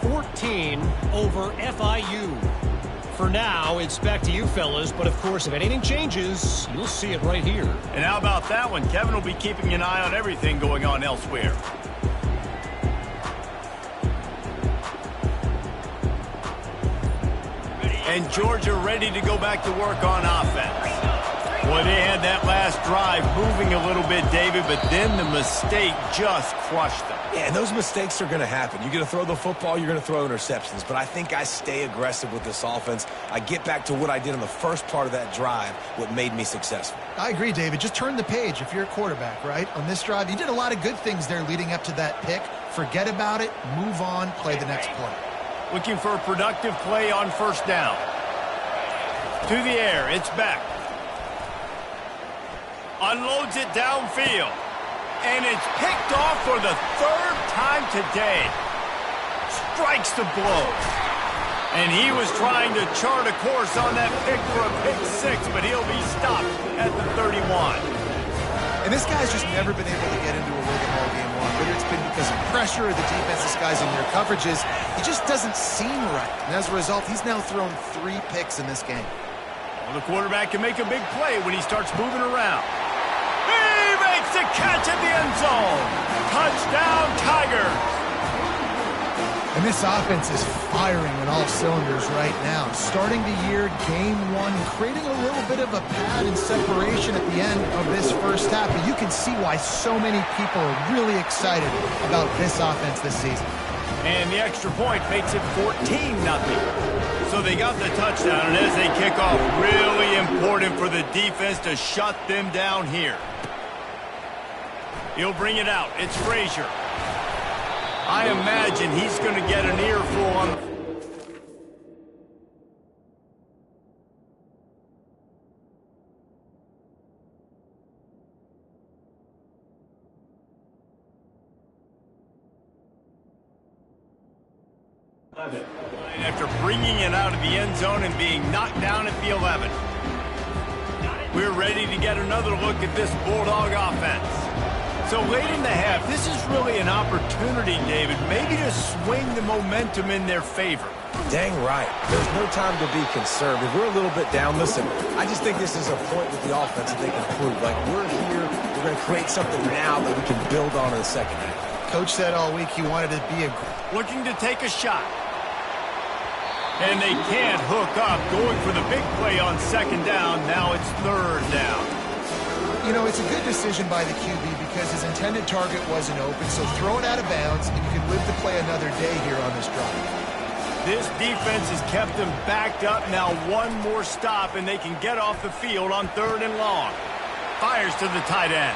14 over FIU. For now, it's back to you fellas, but of course, if anything changes, you'll see it right here. And how about that one? Kevin will be keeping an eye on everything going on elsewhere. And Georgia ready to go back to work on offense. Boy, they had that last drive moving a little bit, David, but then the mistake just crushed them. Yeah, and those mistakes are going to happen. You're going to throw the football, you're going to throw interceptions. But I think I stay aggressive with this offense. I get back to what I did in the first part of that drive, what made me successful. I agree, David. Just turn the page if you're a quarterback, right? On this drive, you did a lot of good things there leading up to that pick. Forget about it, move on, play the next play. Looking for a productive play on first down. To the air, it's back. Unloads it downfield. And it's picked off for the third time today. Strikes the blow. And he was trying to chart a course on that pick for a pick six, but he'll be stopped at the 31. And this guy's just never been able to get into a rhythm all game long. Whether it's been because of pressure or the defense disguising their coverages, he just doesn't seem right. And as a result, he's now thrown 3 picks in this game. Well, the quarterback can make a big play when he starts moving around. He makes the catch at the end zone. Touchdown, Tigers. And this offense is firing on all cylinders right now. Starting the year, game 1, creating a little bit of a pad and separation at the end of this first half. But you can see why so many people are really excited about this offense this season. And the extra point makes it 14-0. So they got the touchdown, and as they kick off, really important for the defense to shut them down here. He'll bring it out. It's Frazier. I imagine he's going to get an earful on. After bringing it out of the end zone and being knocked down at the 11. We're ready to get another look at this Bulldog offense. So late in the half, this is really an opportunity, David, maybe to swing the momentum in their favor. Dang right. There's no time to be conservative. We're a little bit down. Listen, I just think this is a point with the offense that they can prove. Like, we're here, we're going to create something now that we can build on in the second half. Coach said all week he wanted to be looking to take a shot. And they can't hook up, going for the big play on second down. Now it's third down. You know, it's a good decision by the QB because his intended target wasn't open, so throw it out of bounds, and you can live to play another day here on this drive. This defense has kept them backed up. Now one more stop, and they can get off the field on 3rd and long. Fires to the tight end.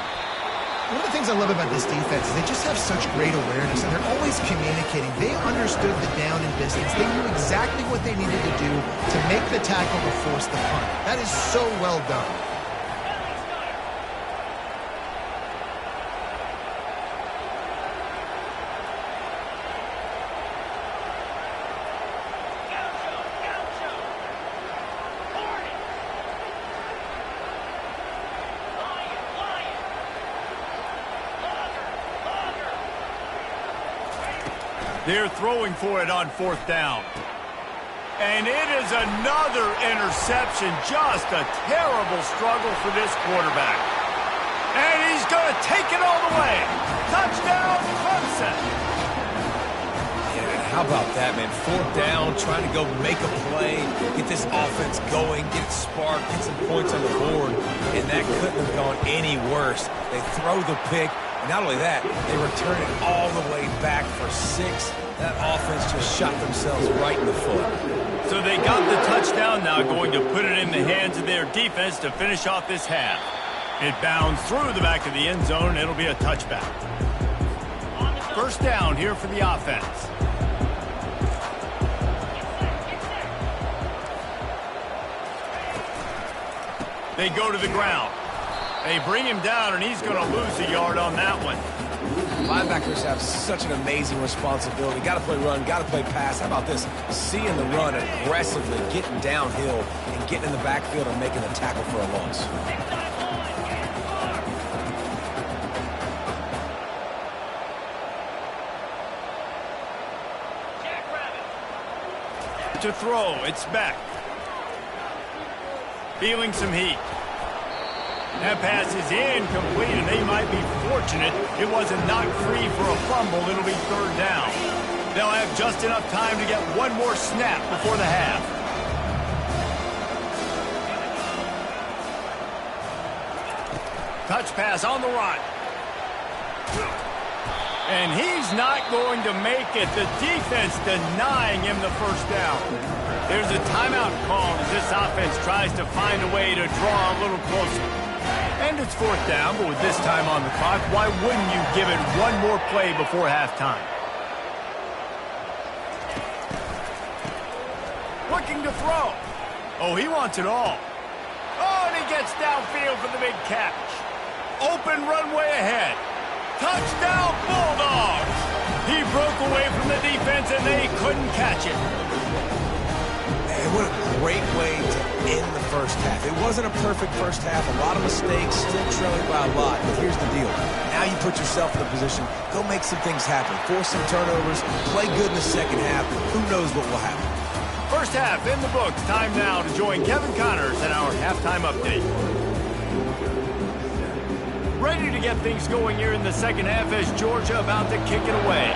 One of the things I love about this defense is they just have such great awareness, and they're always communicating. They understood the down and distance. They knew exactly what they needed to do to make the tackle to force the punt. That is so well done. They're throwing for it on 4th down. And it is another interception. Just a terrible struggle for this quarterback. And he's going to take it all the way. Touchdown, Clemson. Yeah, and how about that, man? 4th down, trying to go make a play, get this offense going, get it sparked, get some points on the board. And that couldn't have gone any worse. They throw the pick. Not only that, they return it all the way back for 6. That offense just shot themselves right in the foot. So they got the touchdown now, going to put it in the hands of their defense to finish off this half. It bounds through the back of the end zone. It'll be a touchback. First down here for the offense. They go to the ground. They bring him down, and he's going to lose a yard on that one. Linebackers have such an amazing responsibility. Got to play run, got to play pass. How about this? Seeing the run aggressively, getting downhill, and getting in the backfield and making the tackle for a loss. To throw, it's Beck. Feeling some heat. That pass is incomplete, and they might be fortunate it wasn't knocked free for a fumble. It'll be third down. They'll have just enough time to get one more snap before the half. Touch pass on the run. And he's not going to make it. The defense denying him the first down. There's a timeout call as this offense tries to find a way to draw a little closer. And it's fourth down, but with this time on the clock, why wouldn't you give it one more play before halftime? Looking to throw. Oh, he wants it all. Oh, and he gets downfield for the big catch. Open runway ahead. Touchdown, Bulldogs! He broke away from the defense, and they couldn't catch it. Man, what a great way to end the first half. It wasn't a perfect first half. A lot of mistakes, still trailing by a lot. But here's the deal. Now you put yourself in a position, go make some things happen. Force some turnovers, play good in the second half. Who knows what will happen? First half in the books. Time now to join Kevin Connors in our halftime update. Ready to get things going here in the second half as Georgia about to kick it away.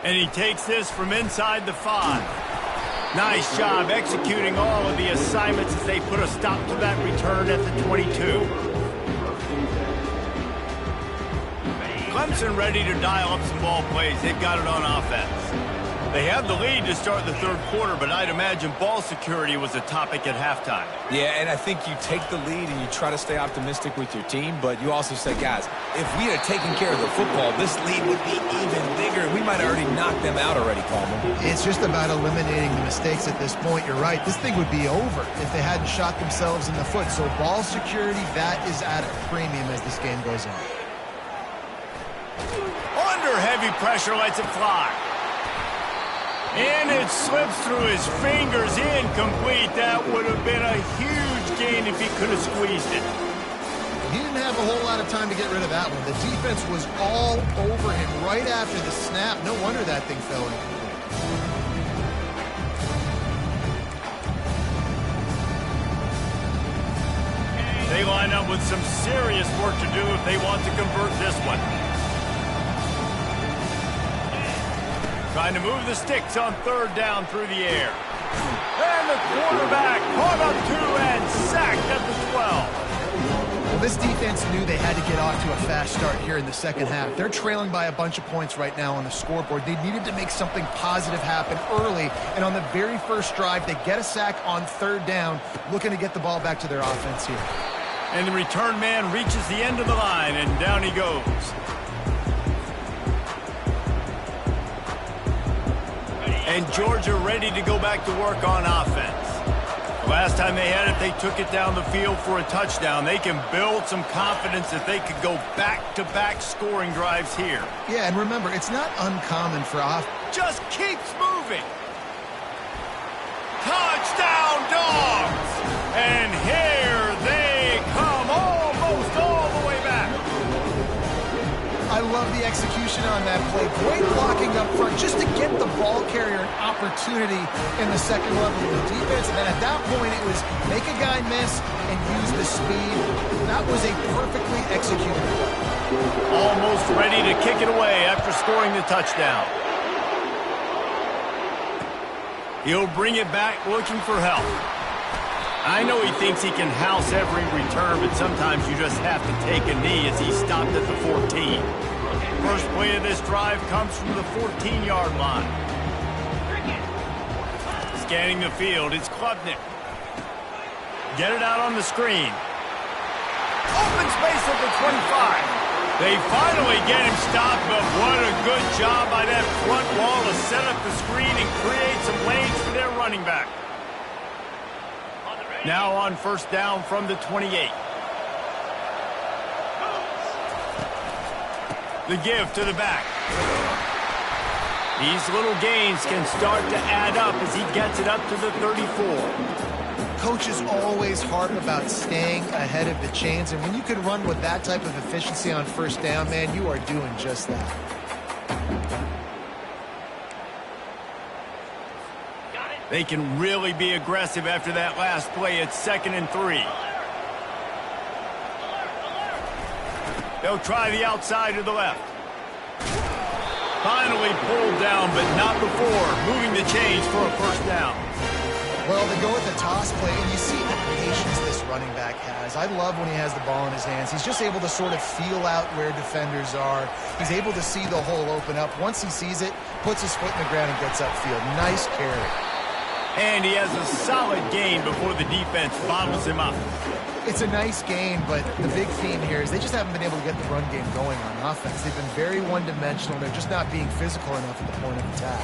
And he takes this from inside the 5. Nice job executing all of the assignments as they put a stop to that return at the 22. Clemson ready to dial up some ball plays. They've got it on offense. They have the lead to start the third quarter, but I'd imagine ball security was a topic at halftime. Yeah, and I think you take the lead and you try to stay optimistic with your team, but you also say, guys, if we had taken care of the football, this lead would be even bigger. We might have already knocked them out already, Coleman. It's just about eliminating the mistakes at this point. You're right. This thing would be over if they hadn't shot themselves in the foot. So ball security, that is at a premium as this game goes on. Under heavy pressure, lets it fly. And it slips through his fingers, incomplete. That would have been a huge gain if he could have squeezed it. He didn't have a whole lot of time to get rid of that one. The defense was all over him right after the snap. No wonder that thing fell in. They line up with some serious work to do if they want to convert this one. Trying to move the sticks on third down through the air. And the quarterback caught up 2 and sacked at the 12. Well, this defense knew they had to get off to a fast start here in the second half. They're trailing by a bunch of points right now on the scoreboard. They needed to make something positive happen early, and on the very first drive, they get a sack on third down, looking to get the ball back to their offense here. And the return man reaches the end of the line, and down he goes. And Georgia ready to go back to work on offense. The last time they had it, they took it down the field for a touchdown. They can build some confidence that they could go back-to-back scoring drives here. Yeah, and remember, it's not uncommon for just keeps moving. Touchdown, Dogs! And here they come, almost all the way back. I love the execution on that play. Great blocking up front just to get the ball carrier an opportunity in the second level of the defense. And then at that point, it was make a guy miss and use the speed. That was a perfectly executed play. Almost ready to kick it away after scoring the touchdown. He'll bring it back looking for help. I know he thinks he can house every return, but sometimes you just have to take a knee as he stopped at the 14. First play of this drive comes from the 14-yard line. Scanning the field, it's Klubnik. Get it out on the screen. Open space at the 25. They finally get him stopped, but what a good job by that front wall to set up the screen and create some lanes for their running back. Now on first down from the 28. The give to the back. These little gains can start to add up as he gets it up to the 34. Coaches always harp about staying ahead of the chains, and when you can run with that type of efficiency on first down, man, you are doing just that. They can really be aggressive after that last play. It's 2nd and 3. They'll try the outside to the left. Finally pulled down, but not before moving the chains for a first down. Well, they go with the toss play, and you see the patience this running back has. I love when he has the ball in his hands. He's just able to sort of feel out where defenders are. He's able to see the hole open up. Once he sees it, puts his foot in the ground and gets upfield. Nice carry. And he has a solid gain before the defense bottles him up. It's a nice game, but the big theme here is they just haven't been able to get the run game going on offense. They've been very one-dimensional. They're just not being physical enough at the point of attack.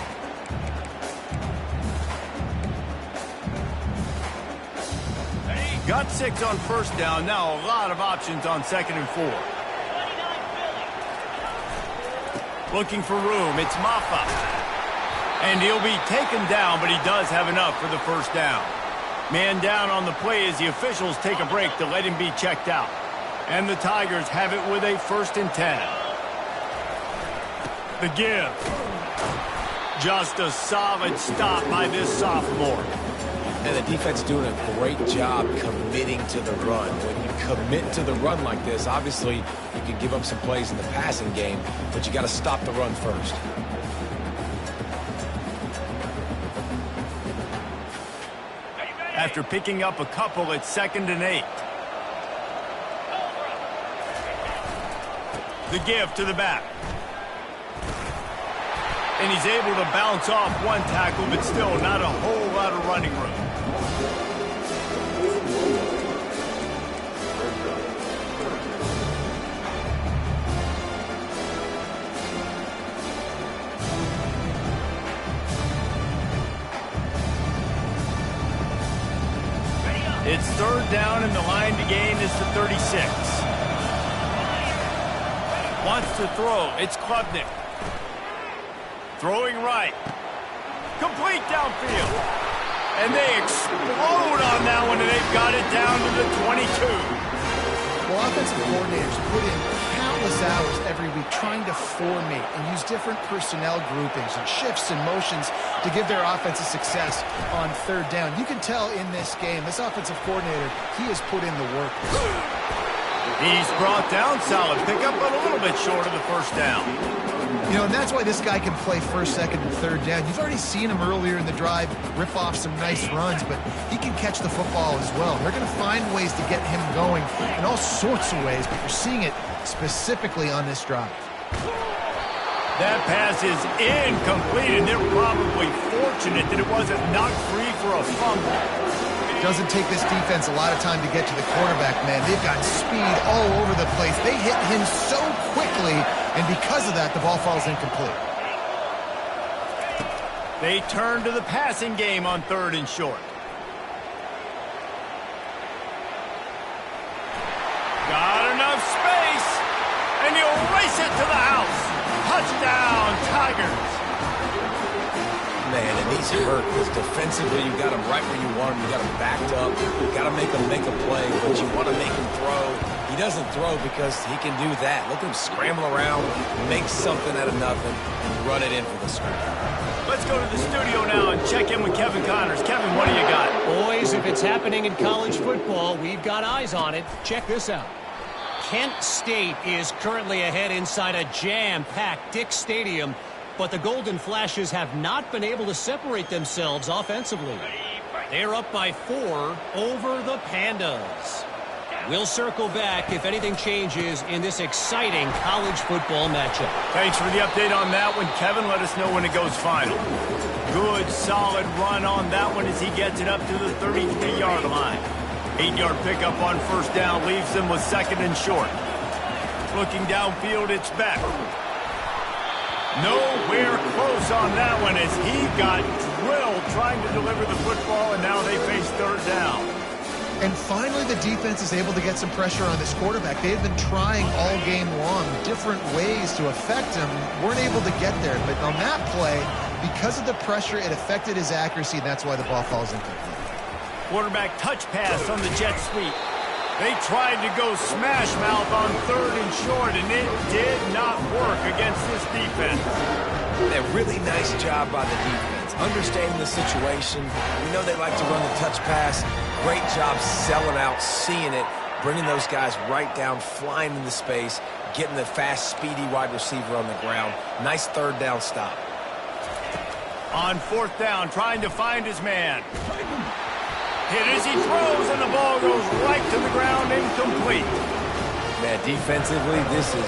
Got 6 on first down. Now a lot of options on 2nd and 4. Looking for room. It's Maffa. And he'll be taken down, but he does have enough for the first down. Man down on the play as the officials take a break to let him be checked out. And the Tigers have it with a 1st and 10. The give. Just a solid stop by this sophomore. And the defense doing a great job committing to the run. When you commit to the run like this, obviously you can give up some plays in the passing game, but you got to stop the run first. After picking up a couple, it's 2nd and 8. The give to the back. And he's able to bounce off one tackle, but still not a whole lot of running room. It's 3rd down, and the line to gain is the 36. Wants to throw. It's Klubnik. Throwing right. Complete downfield. And they explode on that one, and they've got it down to the 22. Well, offensive coordinators put in countless hours every week trying to formate and use different personnel groupings and shifts and motions to give their offense a success on 3rd down. You can tell in this game, this offensive coordinator, he has put in the work. He's brought down solid pickup, but a little bit short of the first down. You know, and that's why this guy can play 1st, 2nd, and 3rd down. You've already seen him earlier in the drive rip off some nice runs, but he can catch the football as well. They're going to find ways to get him going in all sorts of ways, but you're seeing it specifically on this drive. That pass is incomplete, and they're probably fortunate that it wasn't knocked free for a fumble. Doesn't take this defense a lot of time to get to the quarterback, man. They've got speed all over the place. They hit him so quickly, and because of that, the ball falls incomplete. They turn to the passing game on 3rd and short. Got enough space, and he'll race it to the house. Touchdown, Tigers. Man, and he's hurt because defensively you got him right where you want him. You got him backed up. You got to make him make a play, but you want to make him throw. He doesn't throw because he can do that. Look at him scramble around, make something out of nothing, and run it in for the score. Let's go to the studio now and check in with Kevin Connors. Kevin, what do you got? Boys, if it's happening in college football, we've got eyes on it. Check this out. Kent State is currently ahead inside a jam-packed Dick Stadium, but the Golden Flashes have not been able to separate themselves offensively. They're up by 4 over the Pandas. We'll circle back if anything changes in this exciting college football matchup. Thanks for the update on that one, Kevin. Let us know when it goes final. Good, solid run on that one as he gets it up to the 33-yard line. 8-yard pickup on first down leaves them with 2nd and short. Looking downfield, it's Beck. Nowhere close on that one as he got drilled trying to deliver the football, and now they face 3rd down. And finally, the defense is able to get some pressure on this quarterback. They've been trying all game long different ways to affect him. Weren't able to get there, but on that play, because of the pressure, it affected his accuracy, and that's why the ball falls incomplete. Quarterback touch pass on the jet sweep. They tried to go smash mouth on 3rd and short, and it did not work against this defense. A really nice job by the defense, understanding the situation. We know they like to run the touch pass. Great job selling out, seeing it, bringing those guys right down, flying into space, getting the fast, speedy wide receiver on the ground. Nice 3rd down stop. On 4th down, trying to find his man. Hit as he throws, and the ball goes right to the ground, incomplete. Man, defensively, this is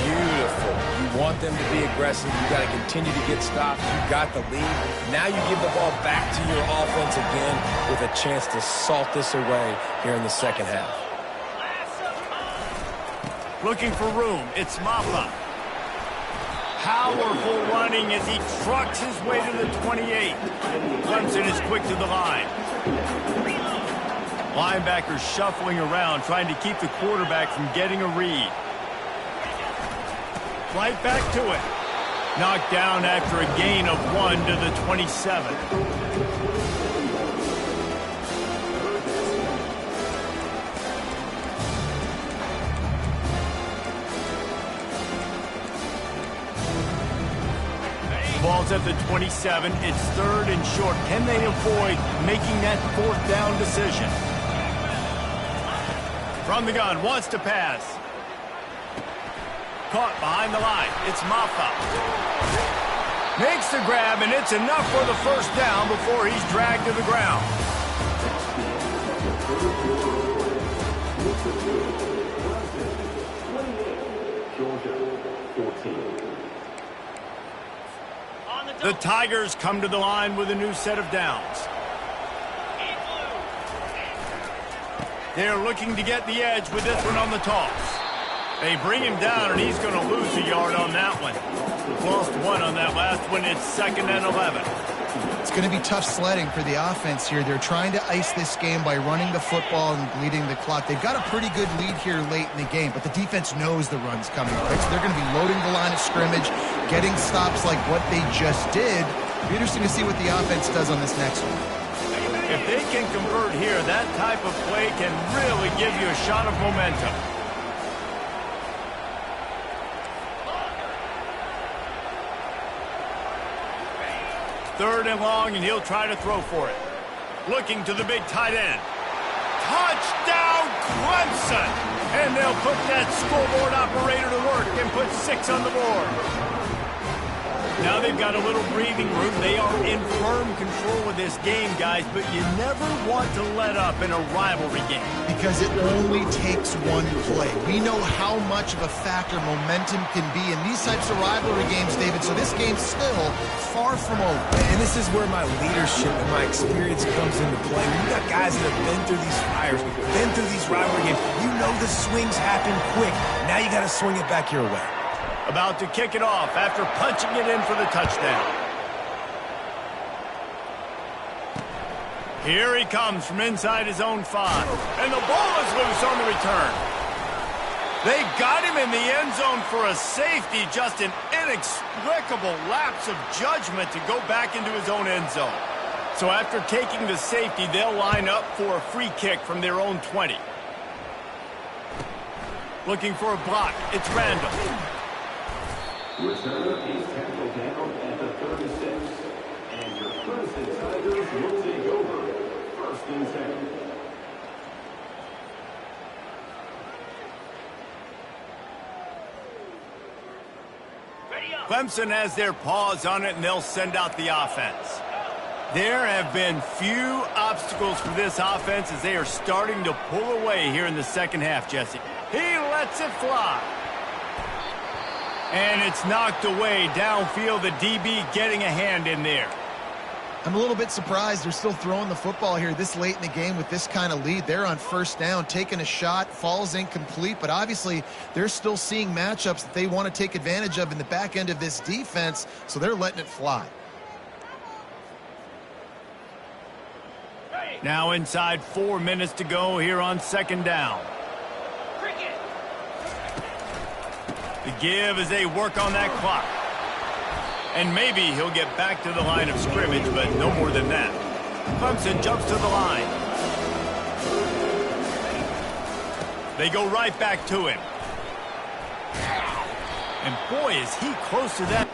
beautiful. You want them to be aggressive. You got to continue to get stops. You got the lead. Now you give the ball back to your offense again with a chance to salt this away here in the second half. Looking for room. It's Maffa. Powerful running as he trucks his way to the 28. Clemson is quick to the line. Linebackers shuffling around, trying to keep the quarterback from getting a read. Right back to it. Knocked down after a gain of 1 to the 27. Ball's at the 27. It's 3rd and short. Can they avoid making that 4th down decision? From the gun, wants to pass. Caught behind the line. It's Maffa. Makes the grab, and it's enough for the 1st down before he's dragged to the ground. The Tigers come to the line with a new set of downs. They're looking to get the edge with this one on the toss. They bring him down, and he's going to lose a yard on that one. Lost 1 on that last one. It's 2nd and 11. It's going to be tough sledding for the offense here. They're trying to ice this game by running the football and bleeding the clock. They've got a pretty good lead here late in the game, but the defense knows the run's coming, right? So they're going to be loading the line of scrimmage, getting stops like what they just did. It'll be interesting to see what the offense does on this next one. If they can convert here, that type of play can really give you a shot of momentum. Third and long, and he'll try to throw for it. Looking to the big tight end. Touchdown, Clemson! And they'll put that scoreboard operator to work and put 6 on the board. Now they've got a little breathing room. They are in firm control of this game, guys, but you never want to let up in a rivalry game. Because it only takes one play. We know how much of a factor momentum can be in these types of rivalry games, David, so this game's still far from over. And this is where my leadership and my experience comes into play. When you got guys that have been through these fires, been through these rivalry games, you know the swings happen quick. Now you got to swing it back your way. About to kick it off after punching it in for the touchdown. Here he comes from inside his own 5. And the ball is loose on the return. They got him in the end zone for a safety. Just an inexplicable lapse of judgment to go back into his own end zone. So after taking the safety, they'll line up for a free kick from their own 20. Looking for a block. It's Randall. Returner is tackled down at the 36, and your Clemson Tigers will take over 1st and 10. Clemson has their paws on it, and they'll send out the offense. There have been few obstacles for this offense as they are starting to pull away here in the second half, Jesse. He lets it fly. And it's knocked away downfield. The DB getting a hand in there. I'm a little bit surprised they're still throwing the football here this late in the game with this kind of lead. They're on 1st down, taking a shot, falls incomplete, but obviously they're still seeing matchups that they want to take advantage of in the back end of this defense, so they're letting it fly. Now inside 4 minutes to go here on 2nd down. The give as they work on that clock. And maybe he'll get back to the line of scrimmage, but no more than that. Clemson jumps to the line. They go right back to him. And boy, is he close to that.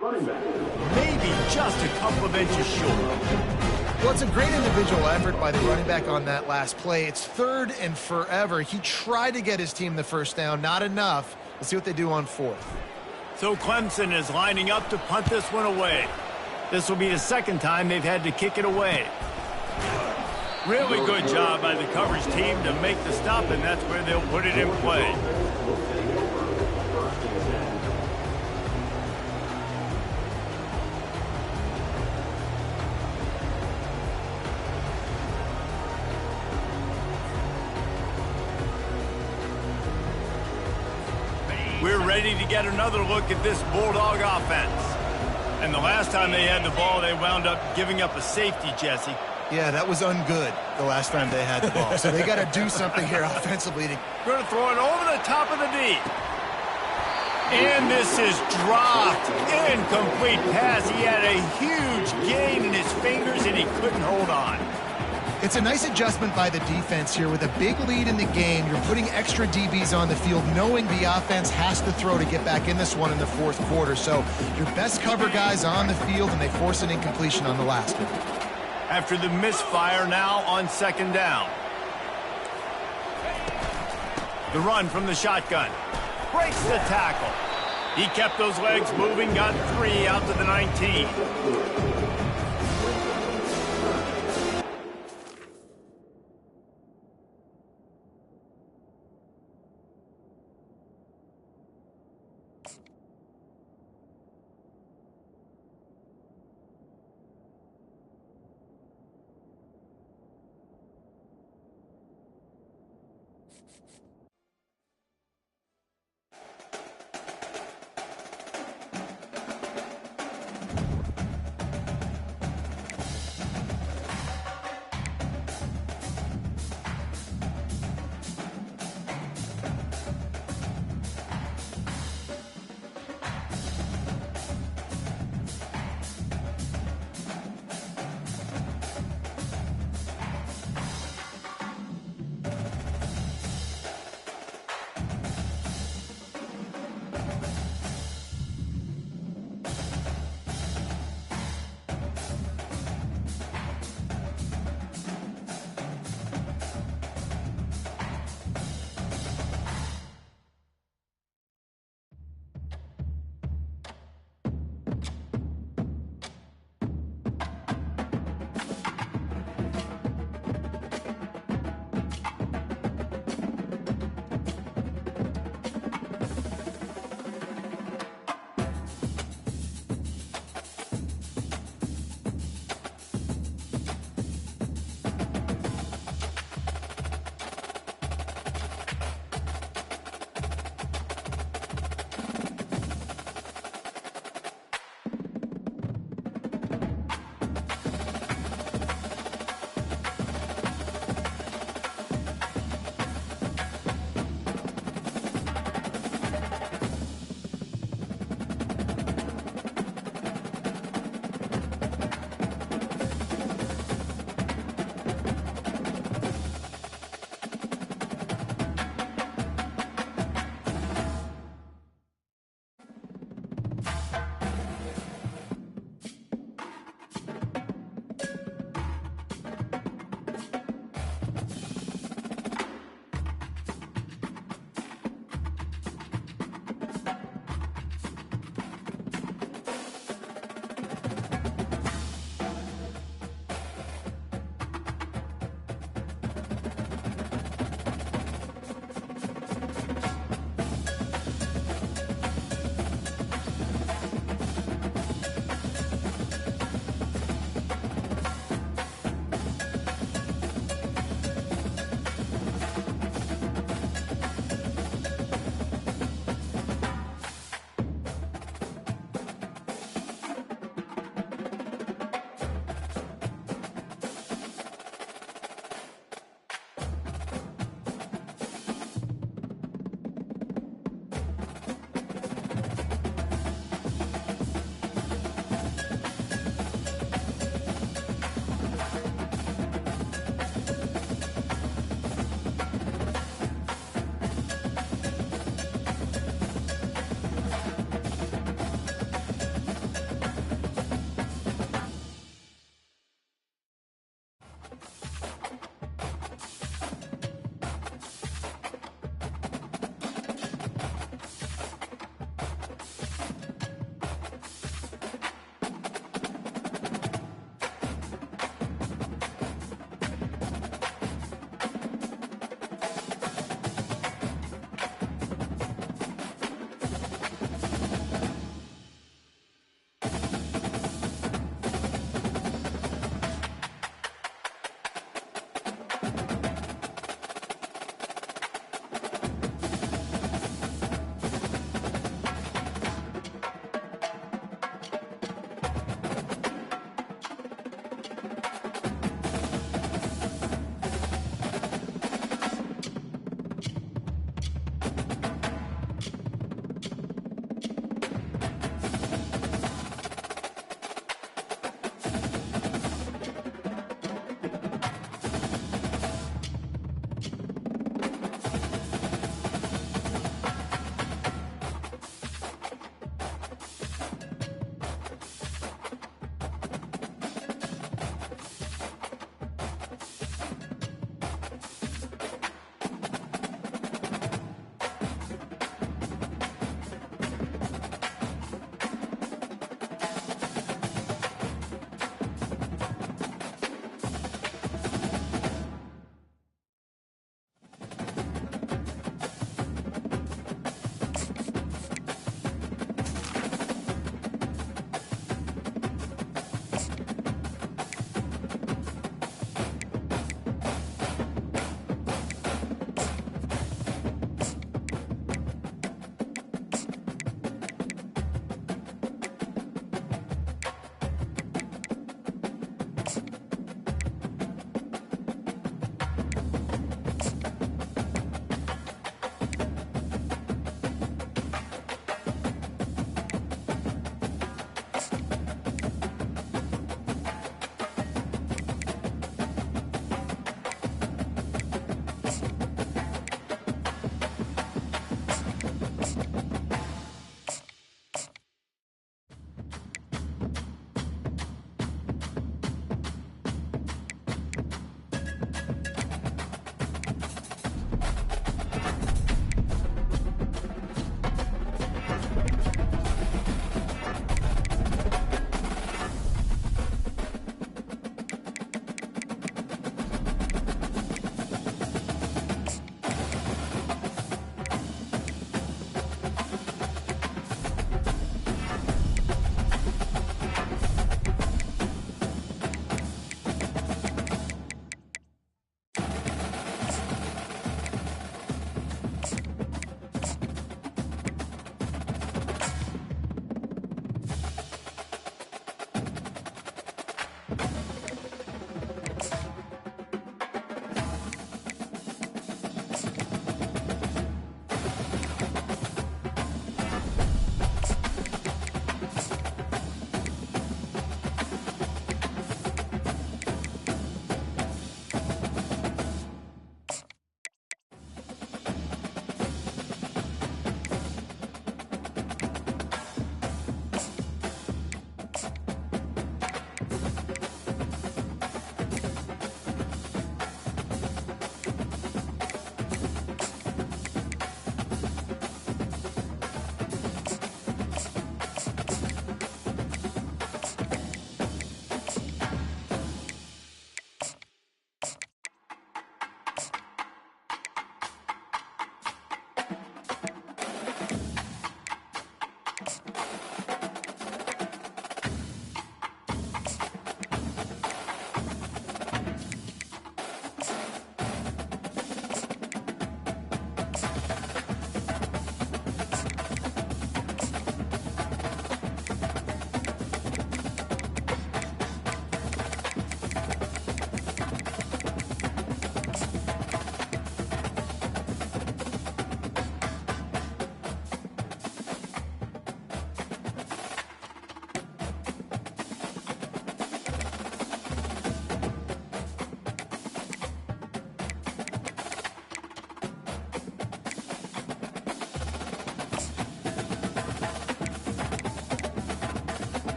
Running back. Maybe just a couple of inches short. Well, it's a great individual effort by the running back on that last play. It's 3rd and forever. He tried to get his team the first down. Not enough. Let's see what they do on 4th. So Clemson is lining up to punt this one away. This will be the second time they've had to kick it away. Really good job by the coverage team to make the stop, and that's where they'll put it in play. We're ready to get another look at this Bulldog offense. And the last time they had the ball, they wound up giving up a safety, Jesse. Yeah, that was ungood the last time they had the ball. So they got to do something here offensively. Going to throw it over the top of the D. And this is dropped. Incomplete pass. He had a huge gain in his fingers, and he couldn't hold on. It's a nice adjustment by the defense here. With a big lead in the game, you're putting extra DBs on the field, knowing the offense has to throw to get back in this one in the 4th quarter. So your best cover guys on the field, and they force an incompletion on the last one. After the misfire, now on 2nd down. The run from the shotgun. Breaks the tackle. He kept those legs moving, got 3 out to the 19.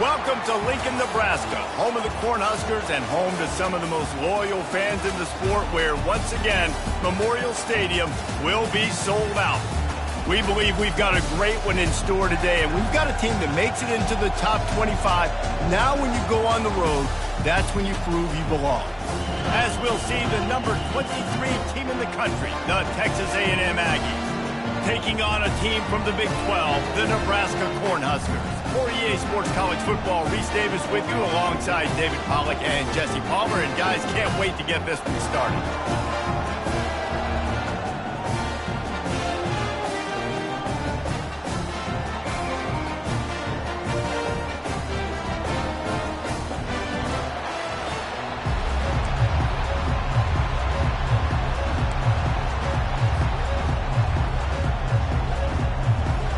Welcome to Lincoln, Nebraska, home of the Cornhuskers and home to some of the most loyal fans in the sport, where, once again, Memorial Stadium will be sold out. We believe we've got a great one in store today, and we've got a team that makes it into the top 25. Now when you go on the road, that's when you prove you belong. As we'll see, the number 23 team in the country, the Texas A&M Aggies, taking on a team from the Big 12, the Nebraska Cornhuskers. For EA Sports College Football, Reese Davis with you alongside David Pollack and Jesse Palmer. And guys, can't wait to get this one started.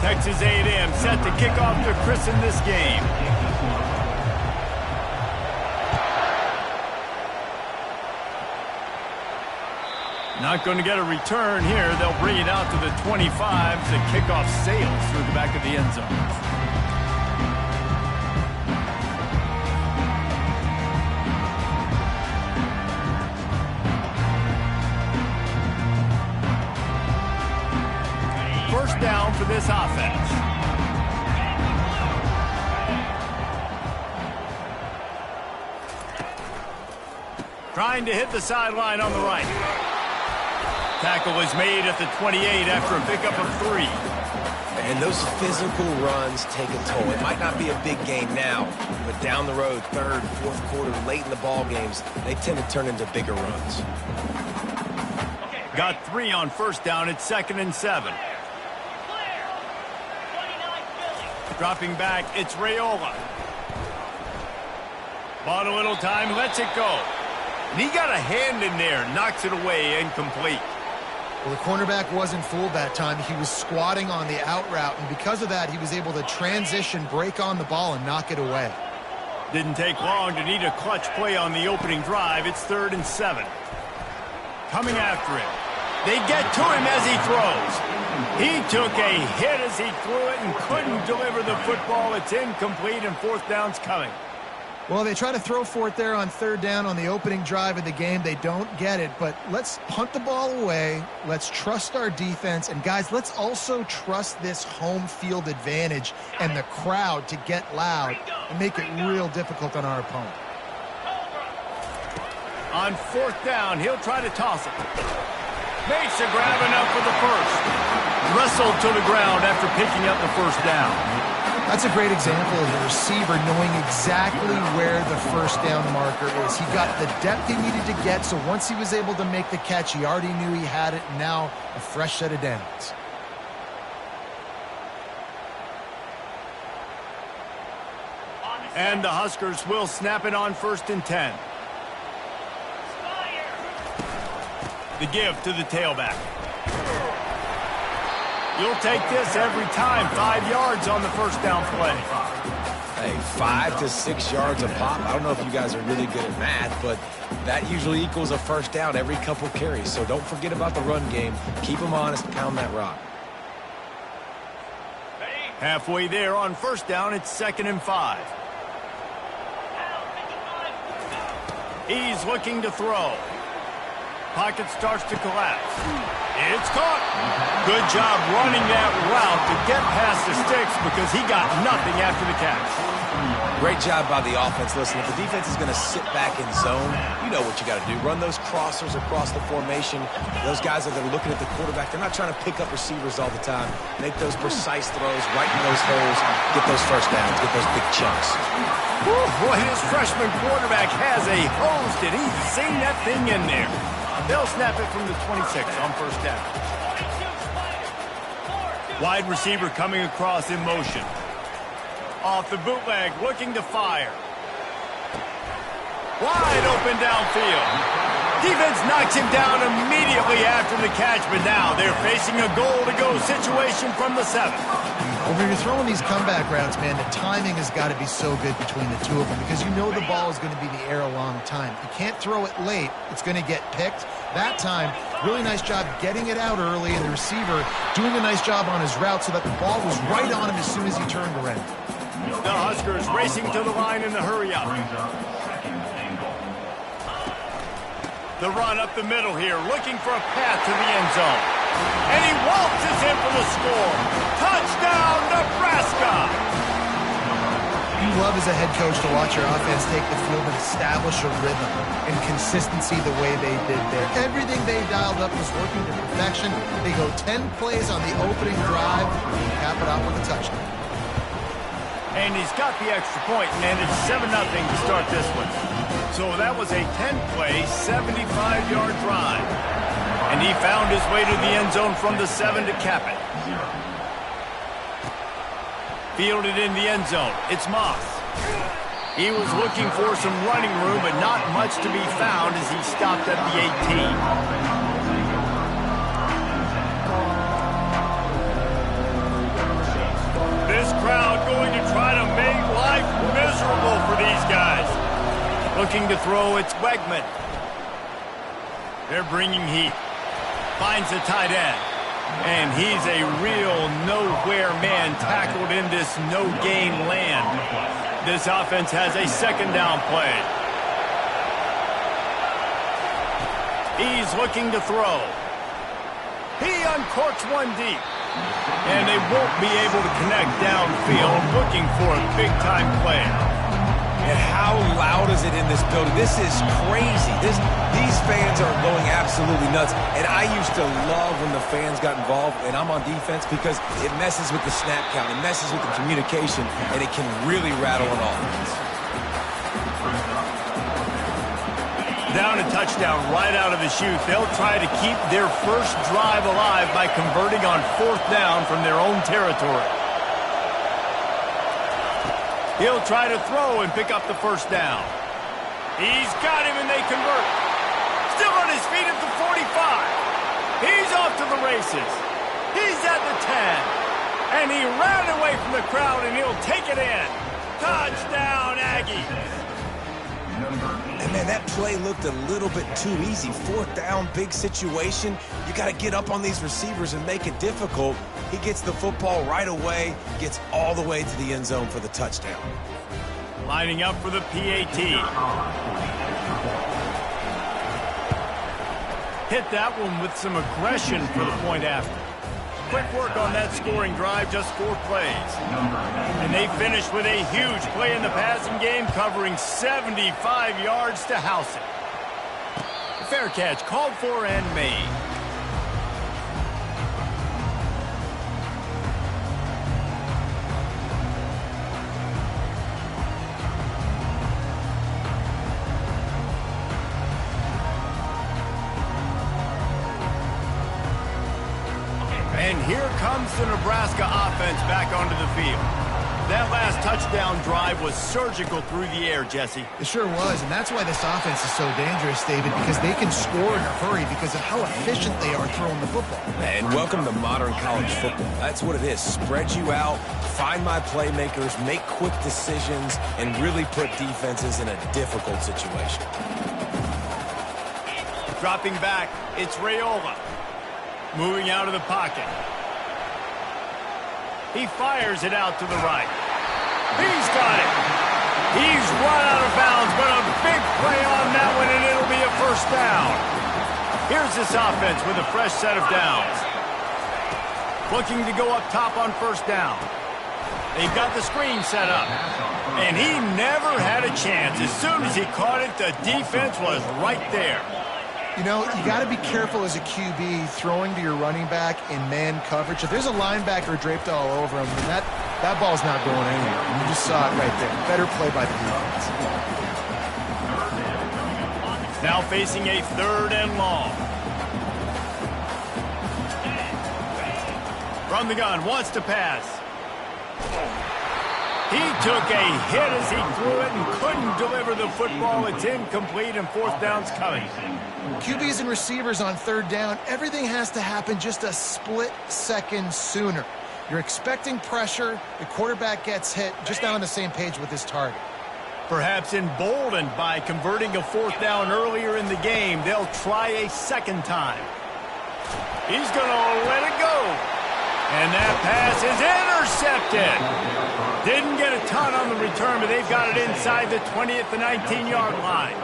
Texas A&M set to kick off to christen this game. Not going to get a return here. They'll bring it out to the 25 as the kickoff sails through the back of the end zone. First down for this offense. Trying to hit the sideline on the right. Tackle is made at the 28 after a pickup of 3. And those physical runs take a toll. It might not be a big game now, but down the road, third, fourth quarter, late in the ball games, they tend to turn into bigger runs. Got 3 on first down. It's 2nd and 7. Dropping back, it's Raiola. Bought a little time, lets it go. And he got a hand in there, knocks it away, incomplete. Well, the cornerback wasn't fooled that time. He was squatting on the out route, and because of that, he was able to transition, break on the ball, and knock it away. Didn't take long to need a clutch play on the opening drive. It's 3rd and 7. Coming after him. They get to him as he throws. He took a hit as he threw it and couldn't deliver the football. It's incomplete, and 4th down's coming. Well, they try to throw for it there on 3rd down on the opening drive of the game. They don't get it, but let's punt the ball away. Let's trust our defense. And, guys, let's also trust this home field advantage and the crowd to get loud and make it real difficult on our opponent. On 4th down, he'll try to toss it. Makes a grab enough for the first. Wrestled to the ground after picking up the first down. That's a great example of a receiver knowing exactly where the first down marker is. He got the depth he needed to get, so once he was able to make the catch, he already knew he had it, and now a fresh set of downs. And the Huskers will snap it on 1st and 10. The give to the tailback. You'll take this every time. 5 yards on the first down play. Hey, 5 to 6 yards a pop. I don't know if you guys are really good at math, but that usually equals a first down every couple carries. So don't forget about the run game. Keep them honest. Pound that rock. Halfway there on first down, it's 2nd and 5. He's looking to throw. Pocket starts to collapse. It's caught. Good job running that route to get past the sticks because he got nothing after the catch. Great job by the offense. Listen, if the defense is going to sit back in zone, you know what you got to do. Run those crossers across the formation. Those guys that are looking at the quarterback, they're not trying to pick up receivers all the time. Make those precise throws right in those holes. Get those first downs. Get those big chunks. Whew, boy, his freshman quarterback has a hose. Did he sing that thing in there? They'll snap it from the 26 on first down. Wide receiver coming across in motion. Off the bootleg, looking to fire. Wide open downfield. Defense knocks him down immediately after the catch, but now they're facing a goal-to-go situation from the 7. Well, when you're throwing these comeback routes, man, the timing has got to be so good between the two of them because you know the ball is going to be in the air a long time. You can't throw it late. It's going to get picked. That time, really nice job getting it out early, and the receiver doing a nice job on his route so that the ball was right on him as soon as he turned around. The Huskers racing to the line in the hurry-up. The run up the middle here, looking for a path to the end zone. And he waltzes in for the score. Touchdown, Nebraska! You love as a head coach to watch your offense take the field and establish a rhythm and consistency the way they did there. Everything they dialed up was working to perfection. They go 10 plays on the opening drive and cap it off with a touchdown. And he's got the extra point, and it's 7-0 to start this one. So that was a 10-play, 75-yard drive. And he found his way to the end zone from the 7 to cap it. Fielded in the end zone. It's Moss. He was looking for some running room, but not much to be found as he stopped at the 18. This crowd going to try to make life miserable for these guys. Looking to throw, it's Wegman. They're bringing heat. Finds the tight end. And he's a real nowhere man tackled in this no-gain land. This offense has a second down play. He's looking to throw. He uncorks one deep. And they won't be able to connect downfield, looking for a big-time play. And how loud is it in this building? This is crazy. These fans are going absolutely nuts. And I used to love when the fans got involved, and I'm on defense, because it messes with the snap count, it messes with the communication, and it can really rattle an offense. Down a touchdown right out of the chute. They'll try to keep their first drive alive by converting on 4th down from their own territory. He'll try to throw and pick up the first down. He's got him, and they convert. Still on his feet at the 45. He's off to the races. He's at the 10. And he ran away from the crowd, and he'll take it in. Touchdown, Aggies. And man, that play looked a little bit too easy. 4th down, big situation. You got to get up on these receivers and make it difficult. He gets the football right away, gets all the way to the end zone for the touchdown. Lining up for the PAT. Hit that one with some aggression for the point after. Quick work on that scoring drive, just 4 plays. And they finished with a huge play in the passing game, covering 75 yards to house it. A fair catch called for and made. And here comes the Nebraska offense back onto the field. That last touchdown drive was surgical through the air, Jesse. It sure was, and that's why this offense is so dangerous, David, because they can score in a hurry because of how efficient they are throwing the football. And welcome to modern college football. That's what it is. Spread you out, find my playmakers, make quick decisions, and really put defenses in a difficult situation. Dropping back, it's Raiola. Moving out of the pocket. He fires it out to the right. He's got it. He's run out of bounds, but a big play on that one, and it'll be a first down. Here's this offense with a fresh set of downs. Looking to go up top on first down. They've got the screen set up. And he never had a chance. As soon as he caught it, the defense was right there. You know, you got to be careful as a QB throwing to your running back in man coverage. If there's a linebacker draped all over him, then that ball's not going anywhere. And you just saw it right there. Better play by the defense. Now facing a 3rd and long. From the gun, wants to pass. He took a hit as he threw it and couldn't deliver the football. It's incomplete, and 4th down's coming. QBs and receivers on 3rd down, everything has to happen just a split second sooner. You're expecting pressure, the quarterback gets hit, just not on the same page with his target. Perhaps emboldened by converting a 4th down earlier in the game, they'll try a second time. He's going to let it go. And that pass is intercepted. Didn't get a ton on the return, but they've got it inside the 20 at the 19-yard line.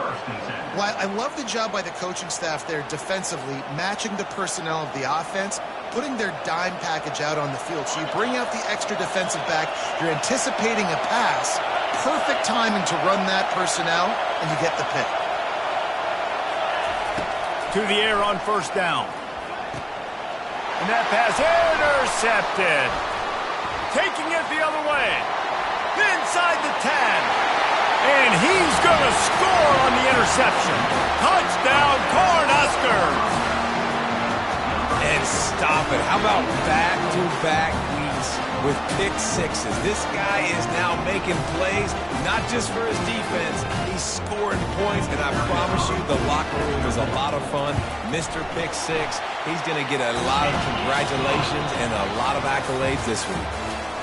Well, I love the job by the coaching staff there defensively, matching the personnel of the offense, putting their dime package out on the field. So you bring out the extra defensive back, you're anticipating a pass, perfect timing to run that personnel, and you get the pick. To the air on first down. And that pass intercepted. Taking it the other way. Inside the 10. And he's going to score on the interception. Touchdown, Cornhuskers. And stop it. How about back-to-back weeks with pick sixes? This guy is now making plays, not just for his defense. He's scoring points, and I promise you the locker room is a lot of fun. Mr. Pick Six, he's going to get a lot of congratulations and a lot of accolades this week.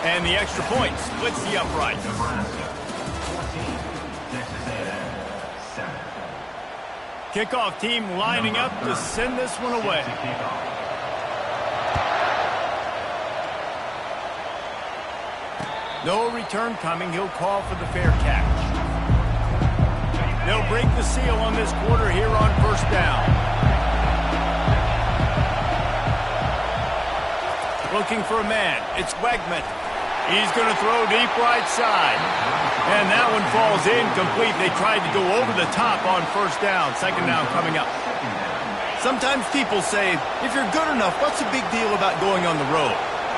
And the extra point splits the upright. Kickoff team lining up to send this one away. No return coming. He'll call for the fair catch. They'll break the seal on this quarter here on first down. Looking for a man. It's Wegman. He's going to throw deep right side. And that one falls incomplete. They tried to go over the top on first down. Second down coming up. Sometimes people say, if you're good enough, what's the big deal about going on the road?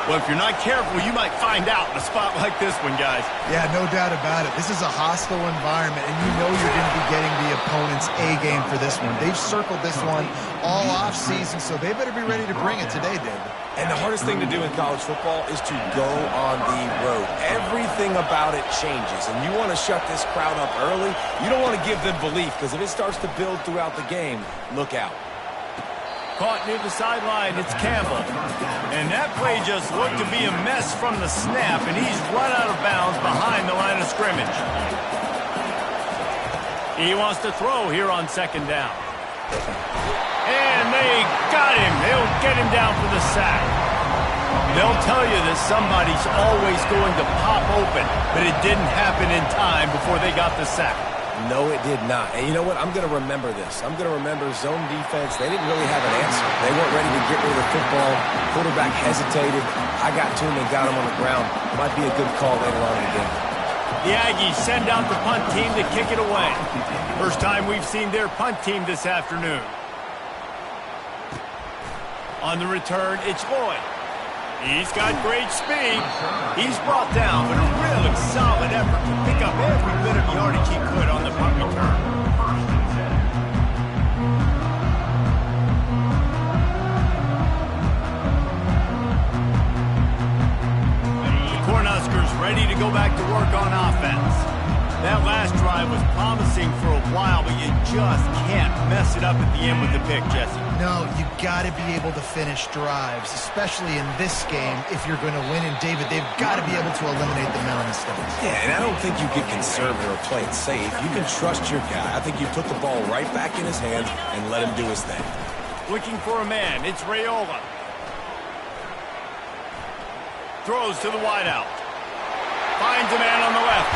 Well, if you're not careful, you might find out in a spot like this one, guys. Yeah, no doubt about it. This is a hostile environment, and you know you're going to be getting the opponent's A game for this one. They've circled this one all offseason, so they better be ready to bring it today, David. And the hardest thing to do in college football is to go on the road. Everything about it changes, and you want to shut this crowd up early. You don't want to give them belief, because if it starts to build throughout the game, look out. Caught near the sideline, it's Campbell. And that play just looked to be a mess from the snap, and he's run out of bounds behind the line of scrimmage. He wants to throw here on second down. And they got him. They'll get him down for the sack. They'll tell you that somebody's always going to pop open, but it didn't happen in time before they got the sack. No, it did not. And you know what? I'm going to remember this. I'm going to remember zone defense. They didn't really have an answer. They weren't ready to get rid of the football. Quarterback hesitated. I got to him and got him on the ground. Might be a good call later on in the game. The Aggies send out the punt team to kick it away. First time we've seen their punt team this afternoon. On the return, it's Lloyd. He's got great speed. He's brought down, but a really solid effort to pick up every bit of yardage he could on the punt return. The Cornhuskers ready to go back to work on offense. That last drive was promising for a while, but you just can't mess it up at the end with the pick, Jesse. No, you got to be able to finish drives, especially in this game if you're going to win. And, David, they've got to be able to eliminate the amount of mistakes. Yeah, and I don't think you get conservative or play it safe. You can trust your guy. I think you put the ball right back in his hands and let him do his thing. Looking for a man. It's Raiola. Throws to the wideout. Finds a man on the left.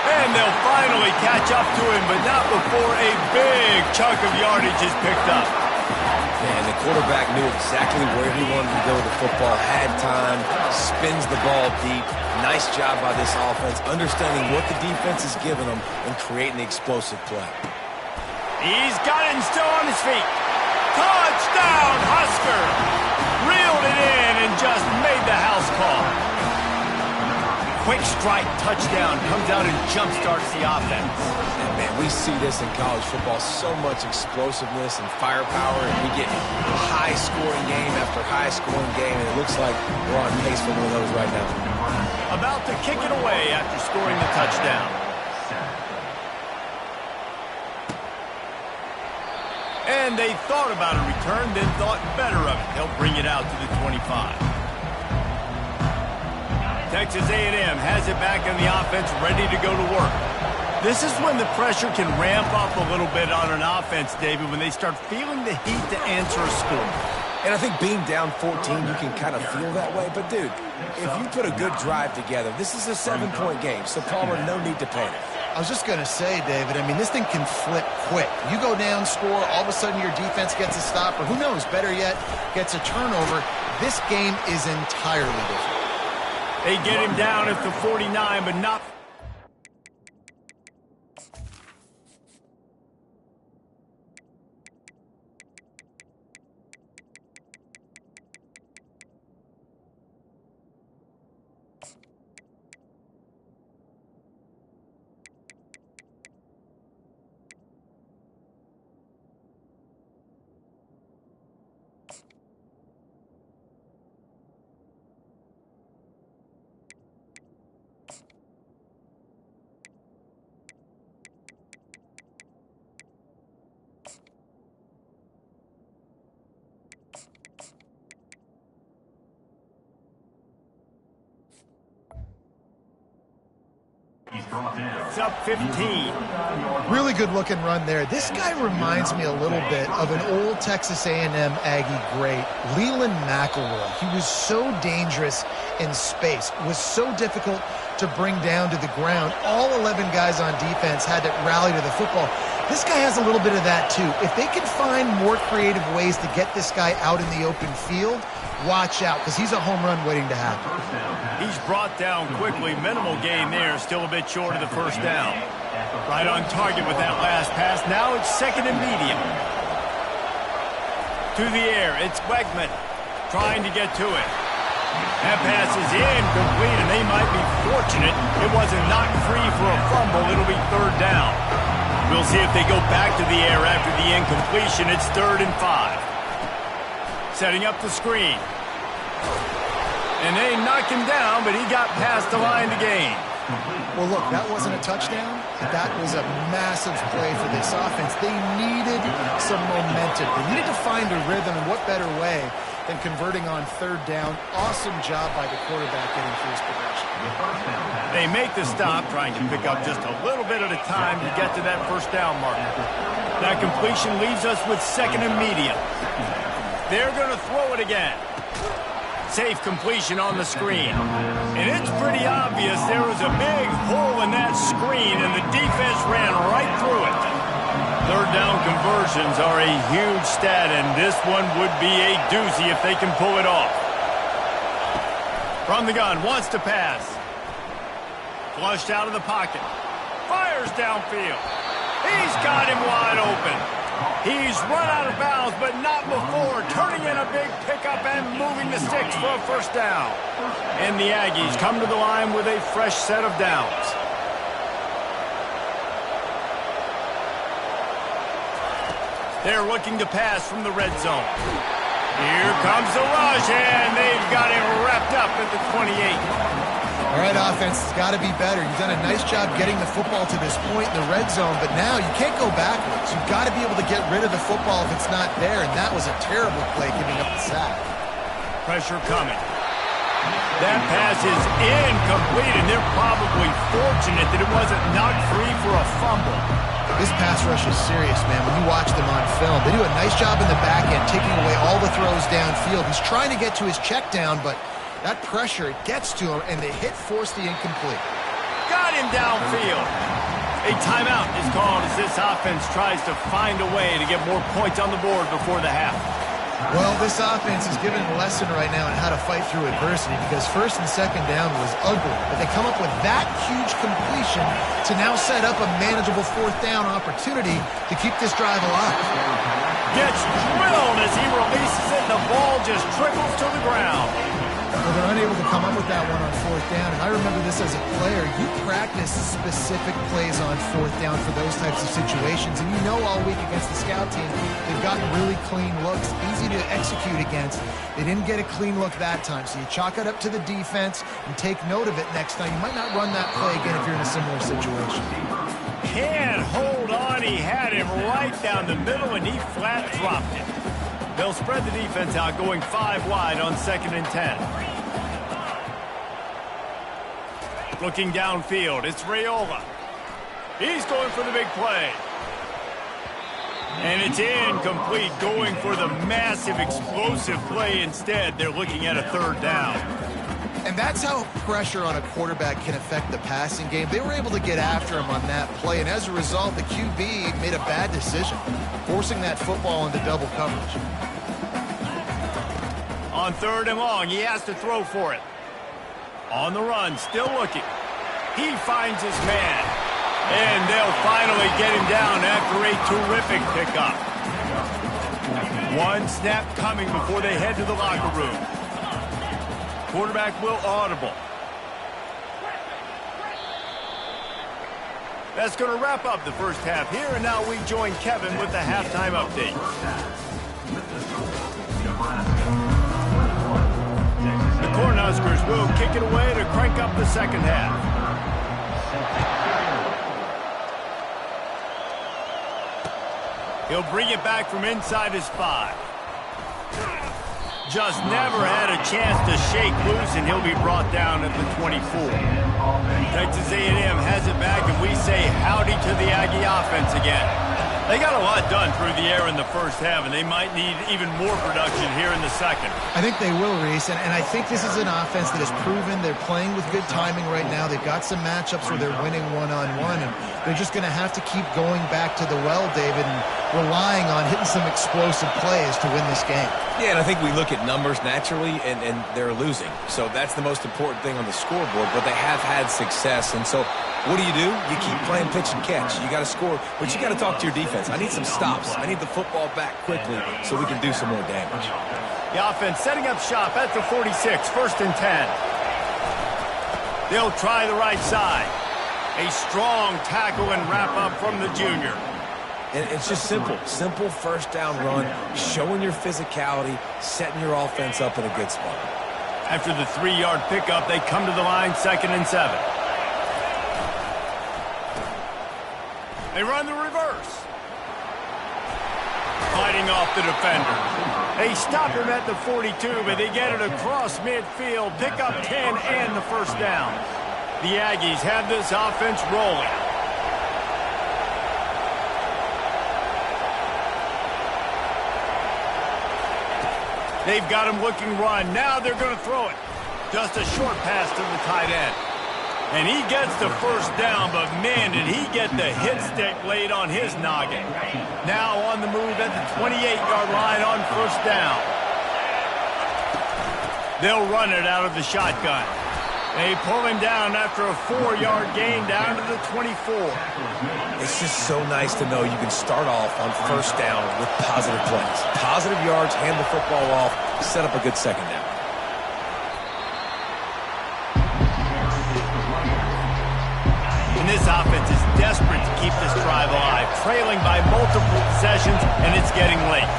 And they'll finally catch up to him, but not before a big chunk of yardage is picked up. And the quarterback knew exactly where he wanted to go with the football, had time, spins the ball deep. Nice job by this offense, understanding what the defense is giving them and creating the explosive play. He's got it and still on his feet. Touchdown, Husker! Reeled it in and just made the house call. Quick strike touchdown comes out and jump-starts the offense. And, man, we see this in college football, so much explosiveness and firepower, and we get high-scoring game after high-scoring game, and it looks like we're on pace for one of those right now. About to kick it away after scoring the touchdown. And they thought about a return, then thought better of it. They'll bring it out to the 25. Texas A&M has it back in the offense, ready to go to work. This is when the pressure can ramp up a little bit on an offense, David, when they start feeling the heat to answer a score. And I think being down 14, you can kind of feel that way. But, dude, if you put a good drive together, this is a 7-point game. So, Palmer, no need to panic. I was just going to say, David, I mean, this thing can flip quick. You go down, score, all of a sudden your defense gets a stop, or who knows, better yet, gets a turnover. This game is entirely different. They get him down at the 49, but not... It's up 15. Really good looking run there. This guy reminds me a little bit of an old Texas A&M Aggie great, Leland McElroy. He was so dangerous in space, was so difficult to bring down to the ground. All 11 guys on defense had to rally to the football. This guy has a little bit of that too. If they can find more creative ways to get this guy out in the open field, watch out, because he's a home run waiting to happen. He's brought down quickly. Minimal gain there. Still a bit short of the first down. Right on target with that last pass. Now it's second and medium. To the air. It's Wegman trying to get to it. That pass is incomplete, and they might be fortunate it wasn't knocked free for a fumble. It'll be third down. We'll see if they go back to the air after the incompletion. It's 3rd and 5. Setting up the screen. And they knocked him down, but he got past the line to gain. Well, look, that wasn't a touchdown. That was a massive play for this offense. They needed some momentum. They needed to find a rhythm, and what better way than converting on 3rd down. Awesome job by the quarterback getting through his progression. They make the stop, trying to pick up just a little bit at a time to get to that first down mark. That completion leaves us with second and medium. They're going to throw it again. Safe completion on the screen. And it's pretty obvious there was a big hole in that screen, and the defense ran right through it. Third down conversions are a huge stat, and this one would be a doozy if they can pull it off. From the gun, wants to pass. Flushed out of the pocket. Fires downfield. He's got him wide open. He's run out of bounds, but not before turning in a big pickup and moving the sticks for a first down. And the Aggies come to the line with a fresh set of downs. They're looking to pass from the red zone. Here comes the rush, and they've got him wrapped up at the 28. All right, offense, it's got to be better. You've done a nice job getting the football to this point in the red zone, but now you can't go backwards. You've got to be able to get rid of the football if it's not there, and that was a terrible play giving up the sack. Pressure coming. That pass is incomplete, and they're probably fortunate that it wasn't knocked free for a fumble. This pass rush is serious, man. When you watch them on film, they do a nice job in the back end, taking away all the throws downfield. He's trying to get to his check down, but that pressure, it gets to him, and the hit forced the incomplete. Got him downfield. A timeout is called as this offense tries to find a way to get more points on the board before the half. Well, this offense is giving a lesson right now on how to fight through adversity, because first and second down was ugly, but they come up with that huge completion to now set up a manageable fourth down opportunity to keep this drive alive. Gets drilled as he releases it, and the ball just trickles to the ground. Well, they're unable to come up with that one on fourth down, and I remember this as a player. You practice specific plays on fourth down for those types of situations, and you know all week against the scout team, they've gotten really clean looks, easy to execute against. They didn't get a clean look that time, so you chalk it up to the defense and take note of it next time. You might not run that play again if you're in a similar situation. Can't hold on. He had him right down the middle, and he flat dropped it. They'll spread the defense out, going 5 wide on 2nd and 10. Looking downfield, it's Raiola. He's going for the big play. And it's incomplete, going for the massive explosive play instead. They're looking at a third down. And that's how pressure on a quarterback can affect the passing game. They were able to get after him on that play, and as a result, the QB made a bad decision, forcing that football into double coverage. On 3rd and long, he has to throw for it. On the run, still looking. He finds his man. And they'll finally get him down after a terrific pickup. One snap coming before they head to the locker room. Quarterback will audible. That's going to wrap up the first half here, and now we join Kevin with the halftime update. The Cornhuskers will kick it away to crank up the second half. He'll bring it back from inside his 5. Just never had a chance to shake loose, and he'll be brought down at the 24. Texas A&M has it back, and we say howdy to the Aggie offense again. They got a lot done through the air in the first half, and they might need even more production here in the second. I think they will, Reese, and I think this is an offense that has proven they're playing with good timing right now. They've got some matchups where they're winning one-on-one, and they're just going to have to keep going back to the well, David, and relying on hitting some explosive plays to win this game. Yeah, and I think we look at numbers naturally, and they're losing. So that's the most important thing on the scoreboard, but they have had success. And so what do? You keep playing pitch and catch. You got to score, but you got to talk to your defense. I need some stops. I need the football back quickly so we can do some more damage. The offense setting up shop at the 46, 1st and 10. They'll try the right side. A strong tackle and wrap up from the junior. And it's just simple. Simple first down run, showing your physicality, setting your offense up in a good spot. After the 3-yard pickup, they come to the line, 2nd and 7. They run the reverse. Fighting off the defender. They stop him at the 42, but they get it across midfield. Pick up 10 and the first down. The Aggies have this offense rolling. They've got him looking run. Now they're going to throw it. Just a short pass to the tight end. And he gets the first down, but man, did he get the hit stick laid on his noggin. Now on the move at the 28-yard line on first down. They'll run it out of the shotgun. They pull him down after a 4-yard gain down to the 24. It's just so nice to know you can start off on first down with positive plays. Positive yards, hand the football off, set up a good second down. And this offense is desperate to keep this drive alive, trailing by multiple possessions, and it's getting late.